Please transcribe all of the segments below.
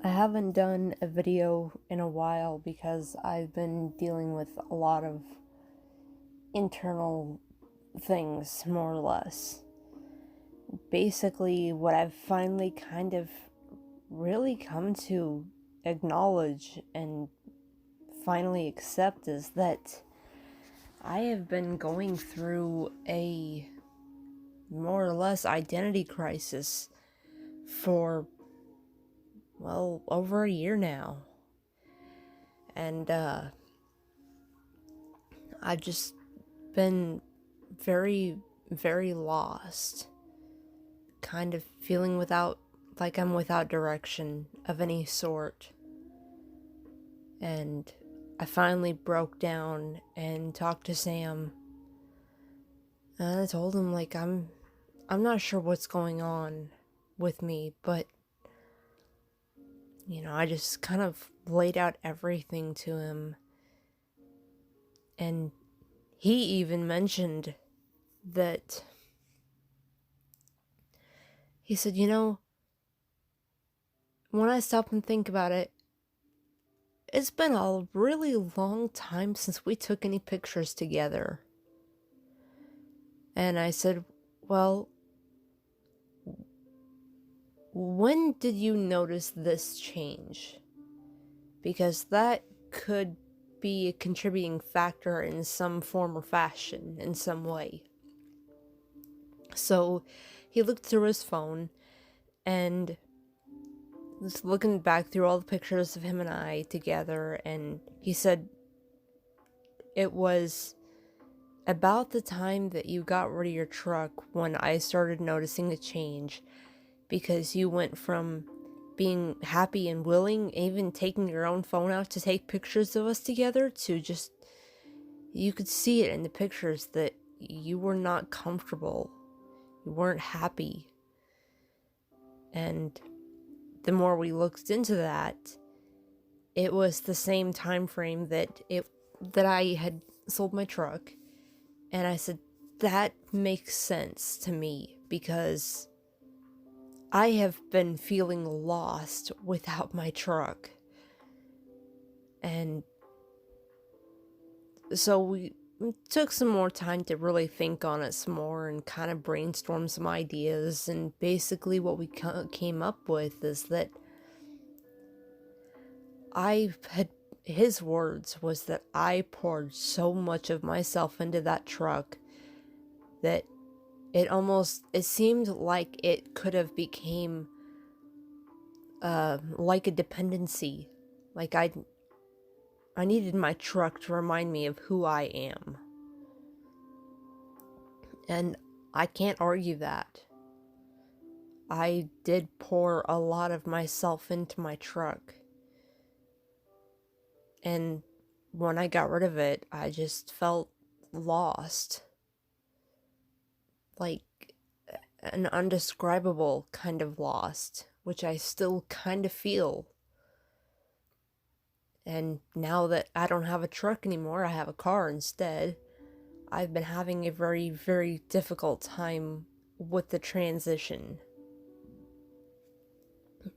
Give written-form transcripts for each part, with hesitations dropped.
I haven't done a video in a while because I've been dealing with a lot of internal things, more or less. Basically, what I've finally kind of really come to acknowledge and finally accept is that I have been going through a more or less identity crisis for, well, over a year now. And, I've just been very, very lost. Kind of feeling like I'm without direction of any sort. And I finally broke down and talked to Sam. And I told him, like, I'm not sure what's going on with me, but, I just kind of laid out everything to him. And he even mentioned that he said, when I stop and think about it, it's been a really long time since we took any pictures together. And I said, well, when did you notice this change? Because that could be a contributing factor in some form or fashion, in some way. So he looked through his phone and was looking back through all the pictures of him and I together, and he said it was about the time that you got rid of your truck when I started noticing a change, because you went from being happy and willing, even taking your own phone out to take pictures of us together, to just, you could see it in the pictures that you were not comfortable, you weren't happy. And the more we looked into that, it was the same time frame that I had sold my truck. And I said, that makes sense to me, because I have been feeling lost without my truck. And so we took some more time to really think on it some more and kind of brainstorm some ideas. And basically what we came up with is that his words was that I poured so much of myself into that truck that it seemed like it could have became like a dependency. Like I needed my truck to remind me of who I am. And I can't argue that. I did pour a lot of myself into my truck. And when I got rid of it, I just felt lost. Like an undescribable kind of lost, which I still kind of feel. And now that I don't have a truck anymore, I have a car instead. I've been having a very, very difficult time with the transition.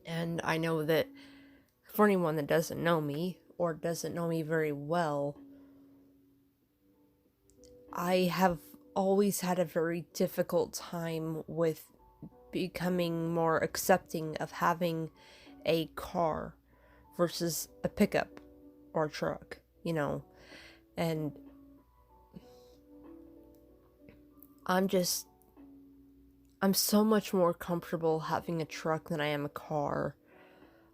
And I know that for anyone that doesn't know me, or doesn't know me very well, I have always had a very difficult time with becoming more accepting of having a car versus a pickup or a truck, and I'm so much more comfortable having a truck than I am a car.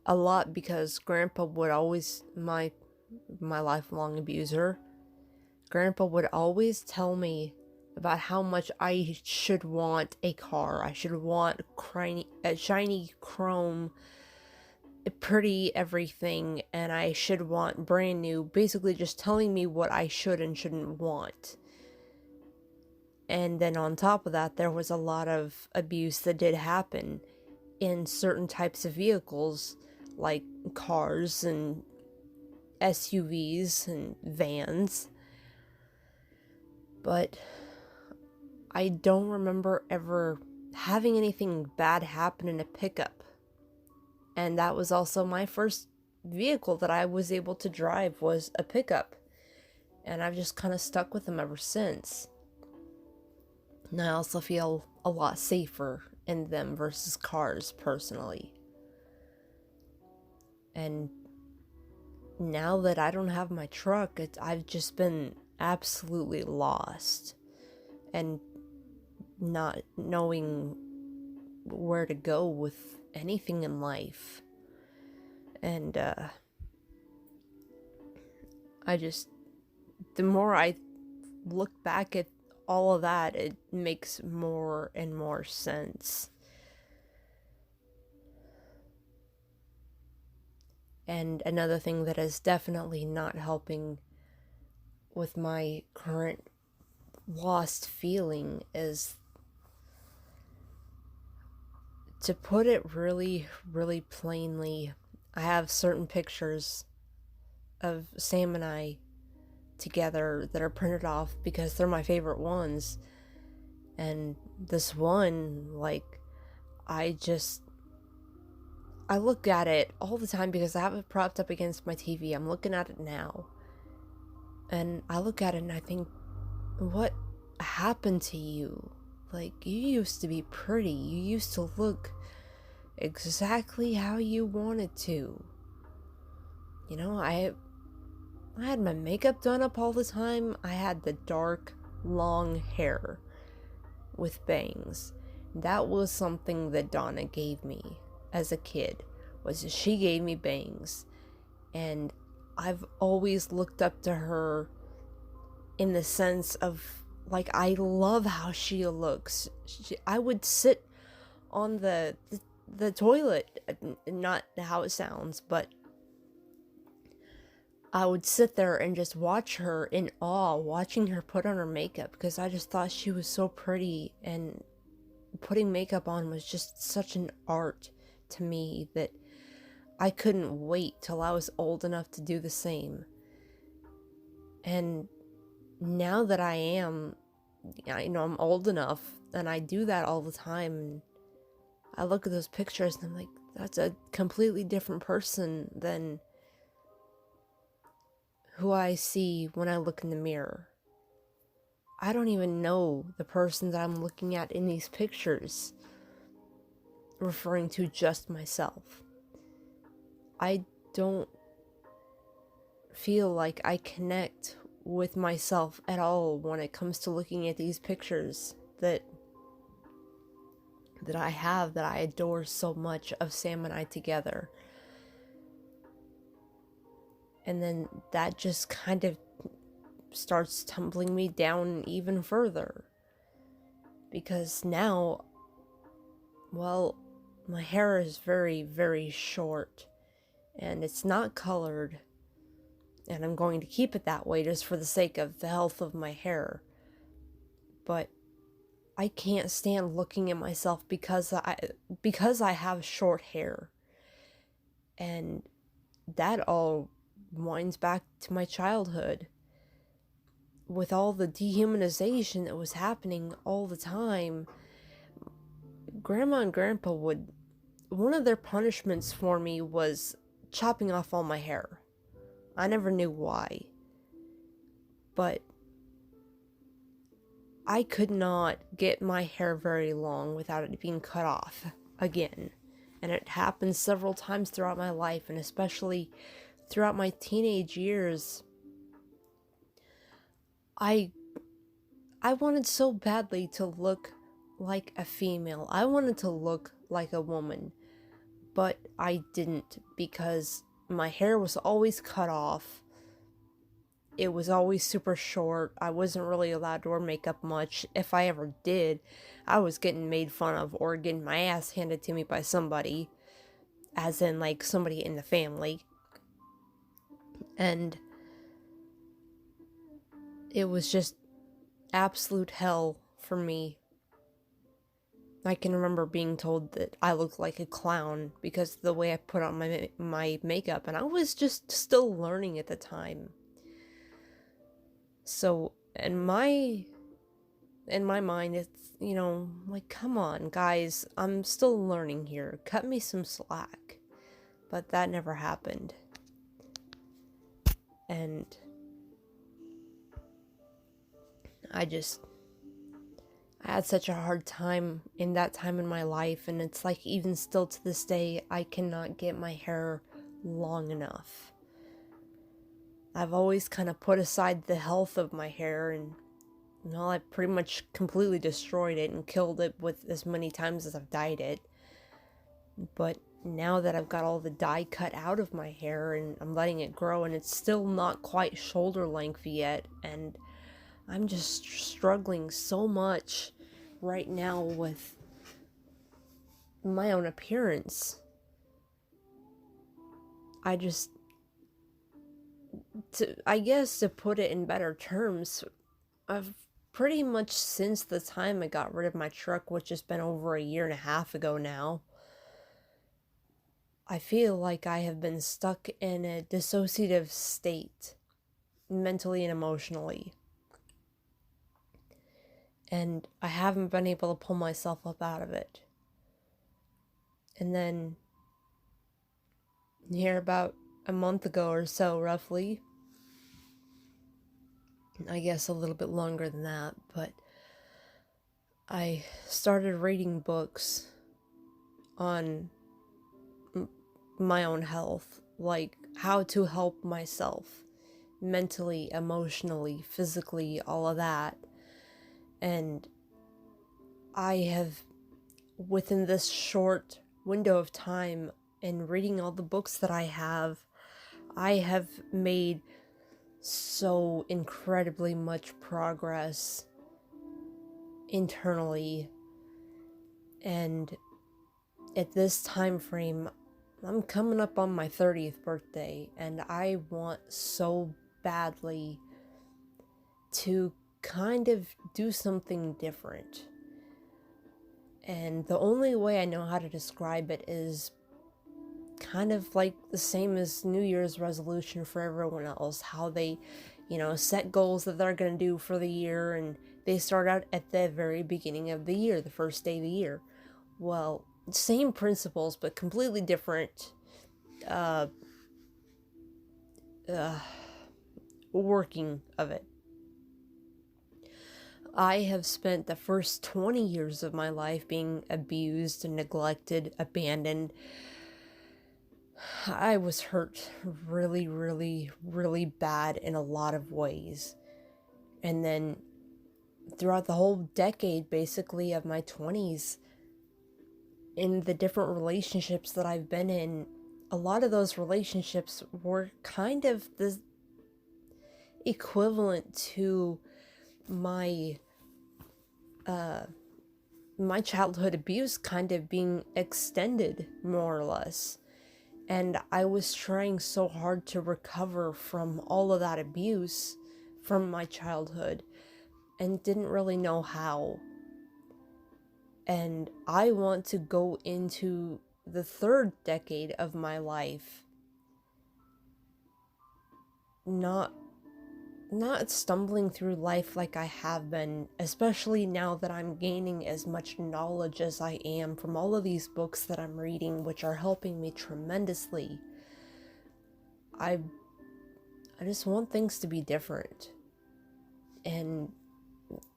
A lot because Grandpa would always, my lifelong abuser, Grandpa would always tell me about how much I should want a car. I should want a shiny chrome, pretty everything, and I should want brand new, basically just telling me what I should and shouldn't want. And then on top of that, there was a lot of abuse that did happen in certain types of vehicles, like cars and SUVs and vans. But I don't remember ever having anything bad happen in a pickup. And that was also my first vehicle that I was able to drive, was a pickup. And I've just kind of stuck with them ever since. And I also feel a lot safer in them versus cars, personally. And now that I don't have my truck, I've just been absolutely lost and not knowing where to go with anything in life. And the more I look back at all of that, it makes more and more sense. And another thing that is definitely not helping with my current lost feeling is, to put it really, really plainly, I have certain pictures of Sam and I together that are printed off because they're my favorite ones. And this one, like, I look at it all the time because I have it propped up against my TV. I'm looking at it now. And I look at it and I think, what happened to you? Like, you used to be pretty. You used to look exactly how you wanted to. You know, I had my makeup done up all the time. I had the dark, long hair with bangs. That was something that Donna gave me as a kid, was she gave me bangs. And I've always looked up to her in the sense of, like, I love how she looks. I would sit on the toilet, not how it sounds, but I would sit there and just watch her in awe, watching her put on her makeup, because I just thought she was so pretty, and putting makeup on was just such an art to me that I couldn't wait till I was old enough to do the same. And now that I'm old enough, and I do that all the time, and I look at those pictures and I'm like, that's a completely different person than who I see when I look in the mirror. I don't even know the person that I'm looking at in these pictures, referring to just myself. I don't feel like I connect with myself at all when it comes to looking at these pictures that I adore so much of Sam and I together. And then that just kind of starts tumbling me down even further. Because now, well, my hair is very, very short. And it's not colored. And I'm going to keep it that way just for the sake of the health of my hair. But I can't stand looking at myself because I have short hair. And that all winds back to my childhood. With all the dehumanization that was happening all the time, Grandma and Grandpa one of their punishments for me was chopping off all my hair. I never knew why. But I could not get my hair very long without it being cut off again. And it happened several times throughout my life, and especially throughout my teenage years. I wanted so badly to look like a female. I wanted to look like a woman. But I didn't, because my hair was always cut off. It was always super short. I wasn't really allowed to wear makeup much. If I ever did, I was getting made fun of or getting my ass handed to me by somebody. As in, like, somebody in the family. And it was just absolute hell for me. I can remember being told that I looked like a clown because of the way I put on my makeup, and I was just still learning at the time. So, in my mind, it's, like, come on, guys, I'm still learning here. Cut me some slack. but that never happened. And I had such a hard time in that time in my life, and it's like even still to this day, I cannot get my hair long enough. I've always kind of put aside the health of my hair, and I pretty much completely destroyed it and killed it with as many times as I've dyed it. But now that I've got all the dye cut out of my hair and I'm letting it grow, and it's still not quite shoulder length yet, and I'm just struggling so much right now with my own appearance. I guess to put it in better terms, I've pretty much since the time I got rid of my truck, which has been over a year and a half ago now, I feel like I have been stuck in a dissociative state, mentally and emotionally. And I haven't been able to pull myself up out of it. And then, here about a month ago or so, roughly, I guess a little bit longer than that, but I started reading books on my own health, like how to help myself mentally, emotionally, physically, all of that. And I have, within this short window of time and reading all the books that I have made so incredibly much progress internally. And at this time frame, I'm coming up on my 30th birthday, and I want so badly to kind of do something different. And the only way I know how to describe it is kind of like the same as New Year's resolution for everyone else, how they, set goals that they're going to do for the year, and they start out at the very beginning of the year, the first day of the year. Well, same principles, but completely different working of it. I have spent the first 20 years of my life being abused and neglected, abandoned. I was hurt really, really, really bad in a lot of ways. And then throughout the whole decade, basically, of my 20s, in the different relationships that I've been in, a lot of those relationships were kind of the equivalent to my childhood abuse kind of being extended, more or less. And I was trying so hard to recover from all of that abuse from my childhood and didn't really know how. And I want to go into the third decade of my life not stumbling through life like I have been, especially now that I'm gaining as much knowledge as I am from all of these books that I'm reading, which are helping me tremendously. I just want things to be different. And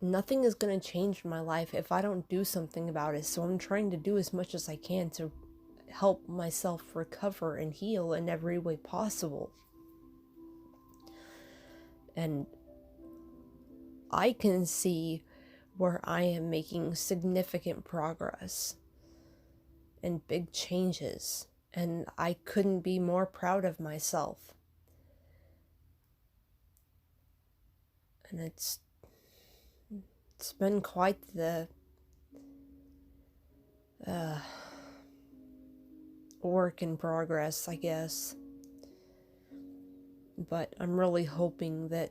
nothing is going to change my life if I don't do something about it. So I'm trying to do as much as I can to help myself recover and heal in every way possible. And I can see where I am making significant progress and big changes, and I couldn't be more proud of myself. And it's been quite the work in progress, I guess. But I'm really hoping that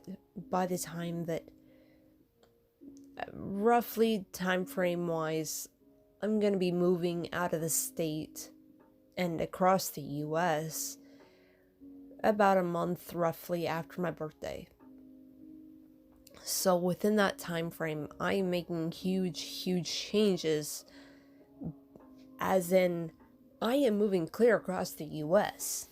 by the time that, roughly time frame wise, I'm going to be moving out of the state and across the US about a month roughly after my birthday. So within that time frame, I am making huge changes, as in I am moving clear across the US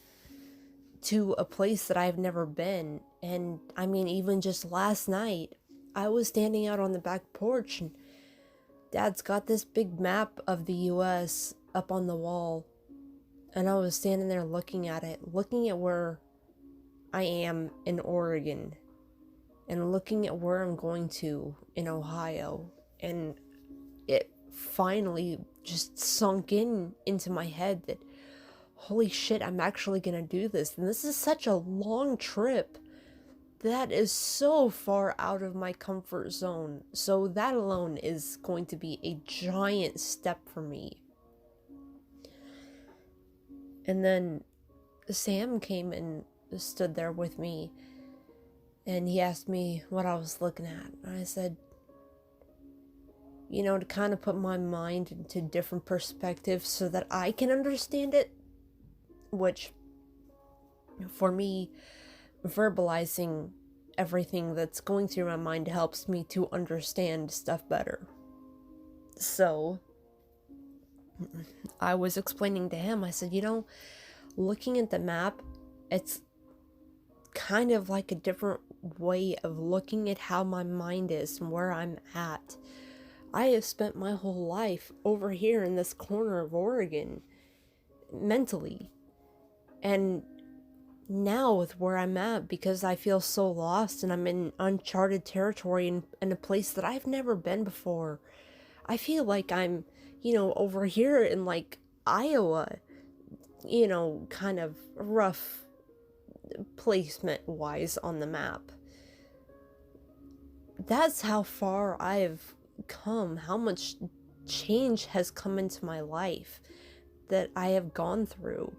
to a place that I've never been. And I mean, even just last night, I was standing out on the back porch and Dad's got this big map of the US up on the wall. And I was standing there looking at it, looking at where I am in Oregon, and looking at where I'm going to in Ohio. And it finally just sunk into my head that, holy shit, I'm actually gonna do this. And this is such a long trip. That is so far out of my comfort zone. So that alone is going to be a giant step for me. And then Sam came and stood there with me, and he asked me what I was looking at. And I said, to kind of put my mind into different perspectives so that I can understand it, which for me, verbalizing everything that's going through my mind helps me to understand stuff better. So I was explaining to him, I said, looking at the map, it's kind of like a different way of looking at how my mind is and where I'm at. I have spent my whole life over here in this corner of Oregon, mentally. And now with where I'm at, because I feel so lost and I'm in uncharted territory in a place that I've never been before, I feel like I'm, over here in like Iowa, kind of rough placement wise on the map. That's how far I've come, how much change has come into my life that I have gone through.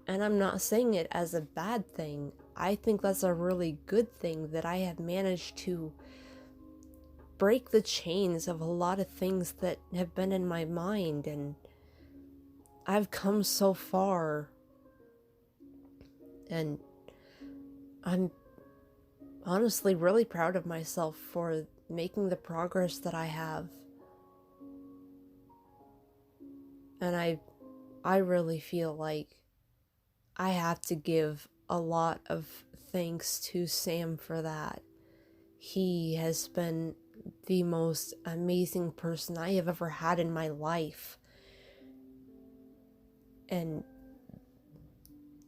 And I'm not saying it as a bad thing. I think that's a really good thing that I have managed to break the chains of a lot of things that have been in my mind, and I've come so far. And I'm honestly really proud of myself for making the progress that I have. And I really feel like I have to give a lot of thanks to Sam for that. He has been the most amazing person I have ever had in my life. And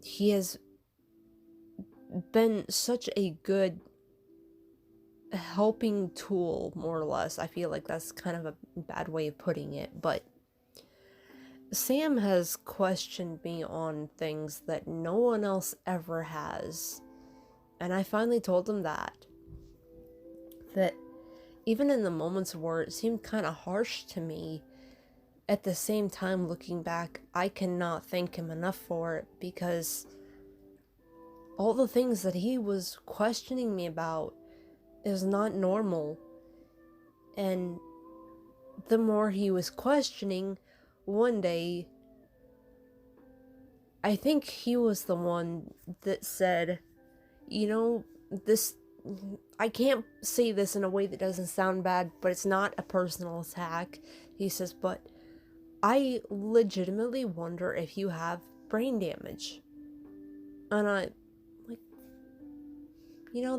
he has been such a good helping tool, more or less. I feel like that's kind of a bad way of putting it, but Sam has questioned me on things that no one else ever has. And I finally told him that even in the moments where it seemed kind of harsh to me, at the same time, looking back, I cannot thank him enough for it, because all the things that he was questioning me about is not normal. And the more he was questioning, one day, I think he was the one that said, this, I can't say this in a way that doesn't sound bad, but it's not a personal attack. He says, but I legitimately wonder if you have brain damage. And I, like,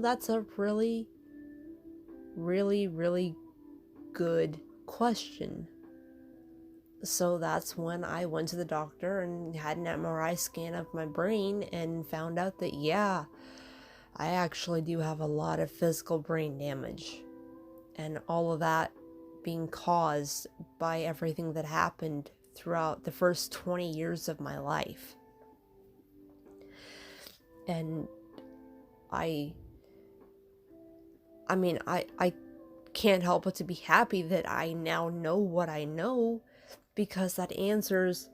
that's a really, really, really good question. So that's when I went to the doctor and had an MRI scan of my brain and found out that, yeah, I actually do have a lot of physical brain damage. And all of that being caused by everything that happened throughout the first 20 years of my life. And I can't help but to be happy that I now know what I know, because that answers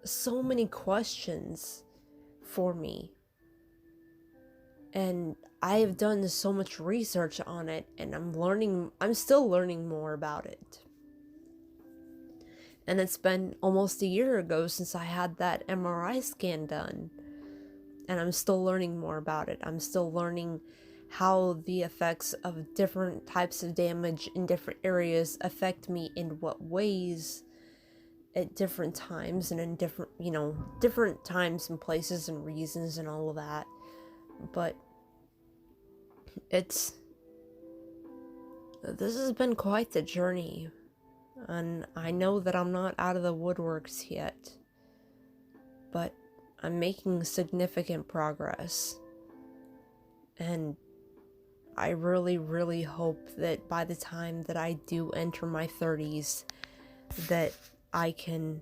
so many questions for me. And I have done so much research on it, and I'm still learning more about it. And it's been almost a year ago since I had that MRI scan done, and I'm still learning more about it. I'm still learning how the effects of different types of damage in different areas affect me in what ways. at different times and in different, different times and places and reasons and all of that. But this has been quite the journey, and I know that I'm not out of the woodworks yet, but I'm making significant progress, and I really, really hope that by the time that I do enter my 30s, that I can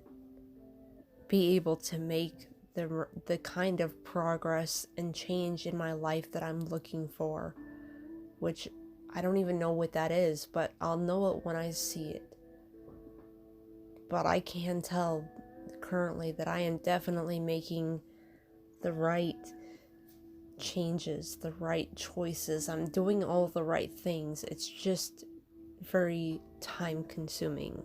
be able to make the kind of progress and change in my life that I'm looking for, which I don't even know what that is, but I'll know it when I see it. But I can tell currently that I am definitely making the right changes, the right choices. I'm doing all the right things. It's just very time consuming.